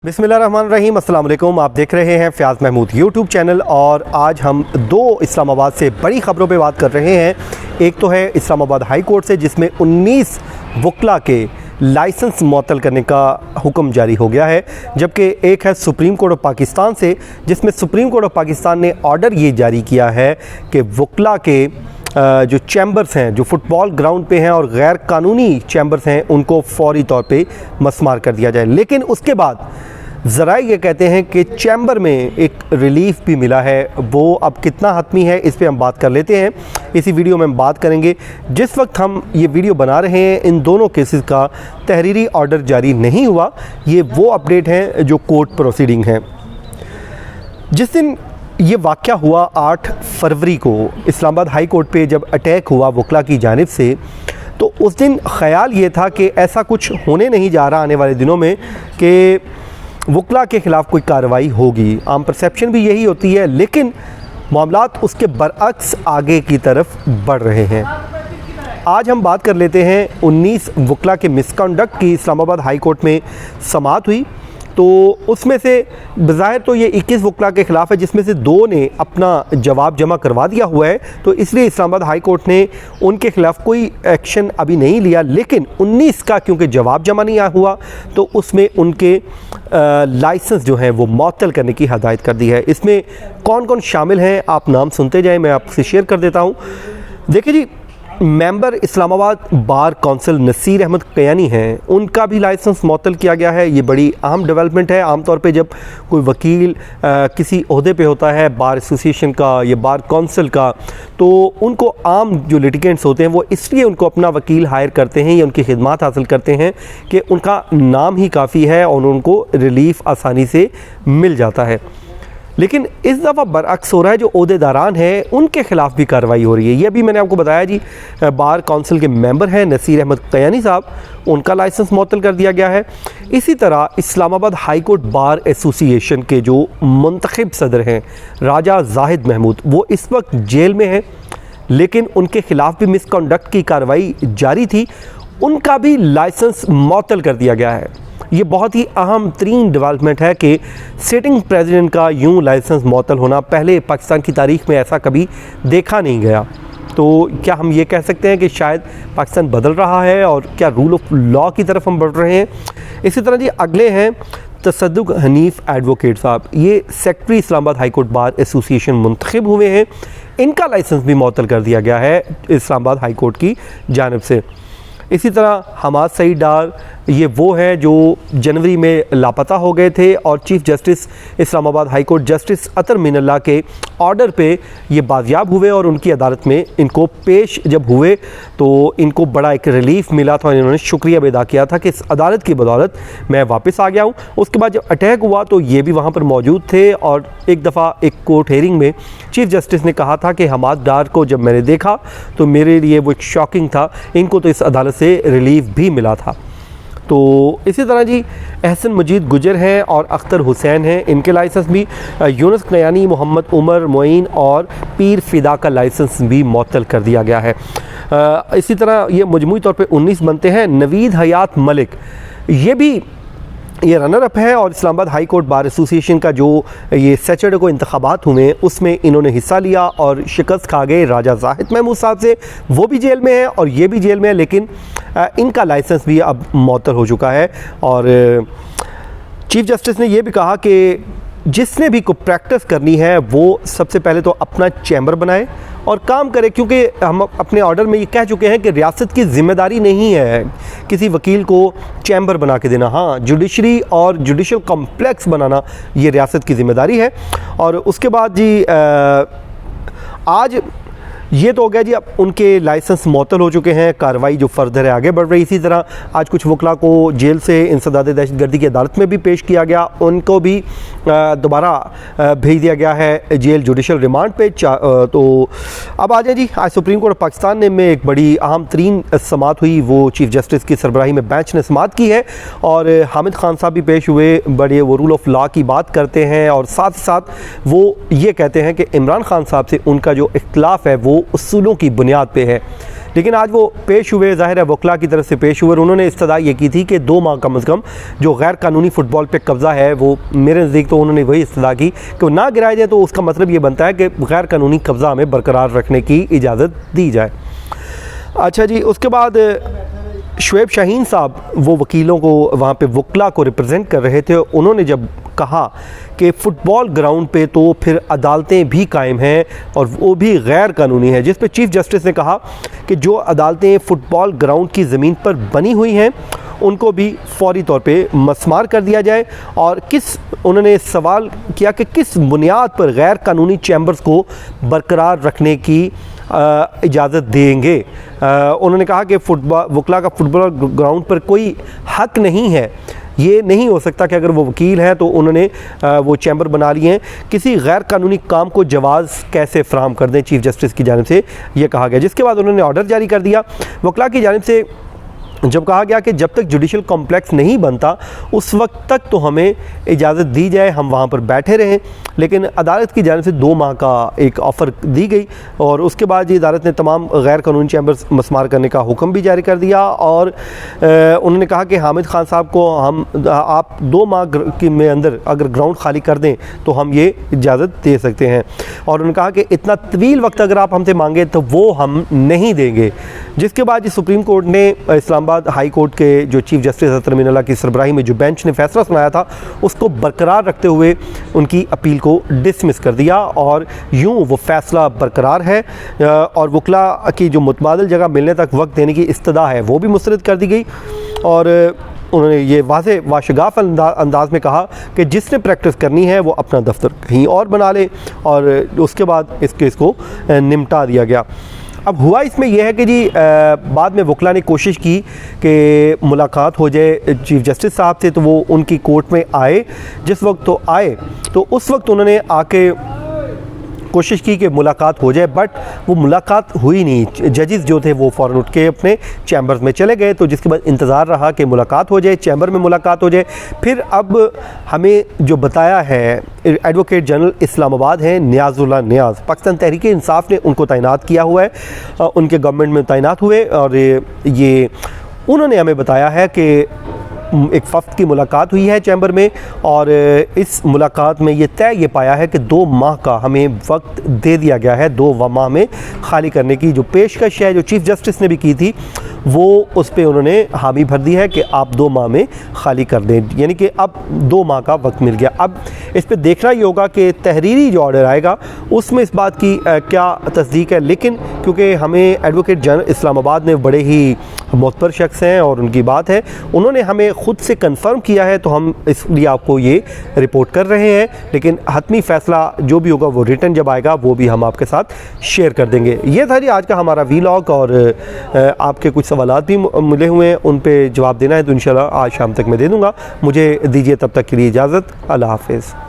बिस्मिल्लाहिर्रहमानिर्रहीम, अस्सलाम वालेकुम। आप देख रहे हैं फ़याज़ महमूद यूट्यूब चैनल और आज हम दो इस्लामाबाद से बड़ी ख़बरों पे बात कर रहे हैं। एक तो है इस्लामाबाद हाई कोर्ट से, जिसमें 19 वकला के लाइसेंस मुअत्तल करने का हुक्म जारी हो गया है, जबकि एक है सुप्रीम कोर्ट ऑफ पाकिस्तान से, जिसमें सुप्रीम कोर्ट ऑफ पाकिस्तान ने ऑर्डर ये जारी किया है कि वकला के जो चैम्बर्स हैं, जो फुटबॉल ग्राउंड पे हैं और गैर कानूनी चैम्बर्स हैं, उनको फौरी तौर पे मसमार कर दिया जाए। लेकिन उसके बाद ज़राए ये कहते हैं कि चैम्बर में एक रिलीफ़ भी मिला है। वो अब कितना हतमी है, इस पे हम बात कर लेते हैं। इसी वीडियो में हम बात करेंगे। जिस वक्त हम ये वीडियो बना रहे हैं, इन दोनों केसेस का तहरीरी ऑर्डर जारी नहीं हुआ। ये वो अपडेट हैं जो कोर्ट प्रोसीडिंग हैं। जिस दिन ये वाक़या हुआ 8 फरवरी को इस्लामाबाद हाई कोर्ट पे जब अटैक हुआ वकला की जानिब से, तो उस दिन ख़याल ये था कि ऐसा कुछ होने नहीं जा रहा आने वाले दिनों में कि वकला के ख़िलाफ़ कोई कार्रवाई होगी। आम परसेप्शन भी यही होती है, लेकिन मामलात उसके बरअक्स आगे की तरफ बढ़ रहे हैं। आज हम बात कर लेते हैं 19 वकला के मिसकंडक्ट की। इस्लामाबाद हाई कोर्ट में समाअत हुई, तो उसमें से बज़ाहिर तो ये 21 वकला के ख़िलाफ़ है, जिसमें से 2 ने अपना जवाब जमा करवा दिया हुआ है। तो इसलिए इस्लामाबाद हाई कोर्ट ने उनके ख़िलाफ़ कोई एक्शन अभी नहीं लिया। लेकिन 19 का क्योंकि जवाब जमा नहीं हुआ, तो उसमें उनके लाइसेंस जो हैं वो मुअत्तल करने की हदायत कर दी है। इसमें कौन कौन शामिल हैं, आप नाम सुनते जाएँ, मैं आपसे शेयर कर देता हूँ। देखिए जी, member Islamabad bar council Naseer Ahmed Kayani हैं, उनका भी लाइसेंस मुअत्तल किया गया है। ये बड़ी अहम डेवलपमेंट है। आमतौर पे जब कोई वकील किसी ओहदे पे होता है, बार एसोसिएशन का या बार काउंसिल का, तो उनको आम जो लिटिगेंट्स होते हैं वो इसलिए उनको अपना वकील हायर करते हैं या उनकी खिदमत हासिल करते हैं कि उनका नाम ही काफ़ी है और उनको रिलीफ़ आसानी से मिल जाता है। लेकिन इस दफ़ा बरअक्स हो रहा है। जो ओहदेदारान हैं उनके ख़िलाफ़ भी कार्रवाई हो रही है। ये अभी मैंने आपको बताया जी, बार काउंसिल के मेंबर हैं नसीर अहमद कयानी साहब, उनका लाइसेंस मुअत्तल कर दिया गया है। इसी तरह Islamabad high court bar association के जो मुंतखब सदर हैं राजा जाहिद महमूद, वो इस वक्त जेल में हैं, लेकिन उनके ख़िलाफ़ भी मिसकंडक्ट की कार्रवाई जारी थी। उनका भी लाइसेंस मुअत्तल कर दिया गया है। ये बहुत ही अहम तरीन डेवलपमेंट है कि सिटिंग प्रेसिडेंट का यूं लाइसेंस मुअत्तल होना, पहले पाकिस्तान की तारीख़ में ऐसा कभी देखा नहीं गया। तो क्या हम ये कह सकते हैं कि शायद पाकिस्तान बदल रहा है और क्या रूल ऑफ लॉ की तरफ हम बढ़ रहे हैं। इसी तरह जी अगले हैं तसद्दुक हनीफ एडवोकेट साहब, ये secretary Islamabad high court bar association मुंतखब हुए हैं। इनका लाइसेंस भी मुअत्तल कर दिया गया है इस्लामाबाद हाई कोर्ट की जानिब से। इसी तरह हमाद सईद डार, ये वो हैं जो जनवरी में लापता हो गए थे और chief justice Islamabad high court justice Athar Minallah के ऑर्डर पे ये बाजियाब हुए और उनकी अदालत में इनको पेश जब हुए तो इनको बड़ा एक रिलीफ़ मिला था। इन्होंने शुक्रिया भी अदा किया था कि इस अदालत की बदौलत मैं वापस आ गया हूँ। उसके बाद जब अटैक हुआ तो ये भी वहाँ पर मौजूद थे और एक दफ़ा एक कोर्ट हेयरिंग में चीफ़ जस्टिस ने कहा था कि हमाद डार को जब मैंने देखा तो मेरे लिए वो शॉकिंग था, इनको तो इस अदालत से रिलीफ़ भी मिला था। तो इसी तरह जी एहसन मजीद गुजर हैं और अख्तर हुसैन हैं, इनके लाइसेंस भी, यूनुस कयानी, मोहम्मद उमर मोइन और पीर फ़िदा का लाइसेंस भी मुअत्तल कर दिया गया है। इसी तरह ये मजमूई तौर पे 19 बनते हैं। नवीद हयात मलिक, ये भी ये रनर अप है और Islamabad high court bar association का जो ये सैटरडे को इंतखाबात हुए उसमें इन्होंने हिस्सा लिया और शिकस्त खा गए राजा जाहिद महमूद साहब से। वो भी जेल में है और ये भी जेल में है, लेकिन इनका लाइसेंस भी अब मुअत्तल हो चुका है। और चीफ़ जस्टिस ने यह भी कहा कि जिसने भी को प्रैक्टिस करनी है वो सबसे पहले तो अपना चैम्बर बनाए और काम करे, क्योंकि हम अपने ऑर्डर में ये कह चुके हैं कि रियासत की ज़िम्मेदारी नहीं है किसी वकील को चैम्बर बना के देना। हाँ, जुडिशरी और जुडिशल कॉम्प्लेक्स बनाना ये रियासत की ज़िम्मेदारी है। और उसके बाद जी आज ये तो हो गया जी, अब उनके लाइसेंस मुअत्तल हो चुके हैं, कार्रवाई जो फर्दर है आगे बढ़ रही। इसी तरह आज कुछ वकला को जेल से इंसदाद दहशतगर्दी की अदालत में भी पेश किया गया, उनको भी दोबारा भेज दिया गया है जेल जुडिशल रिमांड पे। तो अब आ जाए जी, आज सुप्रीम कोर्ट ऑफ पाकिस्तान ने में एक बड़ी अहम तरीन समाअत हुई, वो चीफ़ जस्टिस की सरबराही में बेंच ने समाअत की है और हामिद खान साहब भी पेश हुए। बड़े वो रूल ऑफ लॉ की बात करते हैं और साथ ही साथ वो ये कहते हैं कि इमरान खान साहब से उनका जो इख्तिलाफ़ है वो उसूलों की बुनियाद पे है। लेकिन आज वो पेश हुए, ज़ाहिर है वकला की तरफ से पेश हुए, उन्होंने इस्तदा ये की थी कि 2 माह कम से कम जो गैर कानूनी फ़ुटबॉल पे कब्ज़ा है, वो मेरे नज़दीक तो उन्होंने वही इस्तदा की कि वो ना गिराया जाए, तो उसका मतलब ये बनता है कि गैर कानूनी कब्ज़ा हमें बरकरार रखने की इजाज़त दी जाए। अच्छा जी, उसके बाद शुएब शाहीन साहब वो वकीलों को, वहाँ पे वकला को रिप्रेजेंट कर रहे थे, उन्होंने जब कहा कि फ़ुटबॉल ग्राउंड पे तो फिर अदालतें भी कायम हैं और वो भी गैर कानूनी है, जिस पे चीफ़ जस्टिस ने कहा कि जो अदालतें फ़ुटबॉल ग्राउंड की ज़मीन पर बनी हुई हैं उनको भी फौरी तौर पे मसमार कर दिया जाए। और उन्होंने सवाल किया कि किस बुनियाद पर गैर कानूनी चैम्बर्स को बरकरार रखने की इजाज़त देंगे। उन्होंने कहा कि वकला का फ़ुटबॉल ग्राउंड पर कोई हक नहीं है, ये नहीं हो सकता कि अगर वो वकील हैं तो उन्होंने वो चैम्बर बना लिए हैं, किसी गैर कानूनी काम को जवाज़ कैसे फ़राहम कर दें। चीफ़ जस्टिस की जानिब से ये कहा गया, जिसके बाद उन्होंने ऑर्डर जारी कर दिया। वकला की जानिब से जब कहा गया कि जब तक जुडिशल कॉम्प्लेक्स नहीं बनता उस वक्त तक तो हमें इजाज़त दी जाए, हम वहाँ पर बैठे रहें, लेकिन अदालत की जानिब से 2 माह का एक ऑफ़र दी गई और उसके बाद ये अदालत ने तमाम गैर कानूनी चैम्बर्स मसमार करने का हुक्म भी जारी कर दिया। और उन्होंने कहा कि हामिद खान साहब को आप 2 माह में अंदर अगर ग्राउंड खाली कर दें तो हम ये इजाज़त दे सकते हैं। और उन्होंने कहा कि इतना तवील वक्त अगर आप हमसे मांगे तो वो हम नहीं देंगे। जिसके बाद सुप्रीम कोर्ट ने इस्लामाबाद हाई कोर्ट के जो चीफ़ जस्टिस अतर मीनल्लाह की सरबराही में जो बेंच ने फैसला सुनाया था उसको बरकरार रखते हुए उनकी अपील को डिसमिस कर दिया और यूं वो फैसला बरकरार है और वकला की जो मुतबादिल जगह मिलने तक वक्त देने की इस्तदा है वो भी मुस्तरद कर दी गई। और उन्होंने ये वाज़े वाशगाफ अंदाज में कहा कि जिसने प्रैक्टिस करनी है वो अपना दफ्तर कहीं और बना ले और उसके बाद इस केस को निपटा दिया गया। अब हुआ इसमें यह है कि जी बाद में वकला ने कोशिश की कि मुलाकात हो जाए चीफ़ जस्टिस साहब से, तो वो उनकी कोर्ट में आए। जिस वक्त तो आए तो उस वक्त उन्होंने आके कोशिश की कि मुलाकात हो जाए, बट वो मुलाकात हुई नहीं। जजेस जो थे वो फ़ौरन उठ के अपने चैम्बर्स में चले गए, तो जिसके बाद इंतज़ार रहा कि मुलाकात हो जाए, चैम्बर में मुलाकात हो जाए। फिर अब हमें जो बताया है एडवोकेट जनरल इस्लामाबाद हैं नियाज़ुल्लाह नियाज़, पाकिस्तान तहरीक इंसाफ ने उनको तैनात किया हुआ है, उनके गवर्नमेंट में तैनात हुए और ये उन्होंने हमें बताया है कि एक वक्त की मुलाकात हुई है चैम्बर में और इस मुलाकात में ये तय ये पाया है कि 2 माह का हमें वक्त दे दिया गया है, 2 माह में खाली करने की जो पेशकश है जो चीफ़ जस्टिस ने भी की थी वो उस पर उन्होंने हामी भर दी है कि आप 2 माह में खाली कर दें, यानी कि अब 2 माह का वक्त मिल गया। अब इस पर देखना ही होगा कि तहरीरी जो ऑर्डर आएगा उसमें इस बात की क्या तस्दीक है, लेकिन क्योंकि हमें एडवोकेट जनरल इस्लामाबाद ने बड़े ही मोतबर शख्स हैं और उनकी बात है, उन्होंने हमें ख़ुद से कंफर्म किया है, तो हम इसलिए आपको ये रिपोर्ट कर रहे हैं। लेकिन हतमी फ़ैसला जो भी होगा वो रिटर्न जब आएगा वो भी हम आपके साथ शेयर कर देंगे। ये था जी आज का हमारा वीलॉग और आपके कुछ सवालात भी मिले हुए हैं, उन पे जवाब देना है तो इंशाल्लाह आज शाम तक मैं दे दूँगा। मुझे दीजिए तब तक के लिए इजाज़त, अल्लाह हाफ़िज़।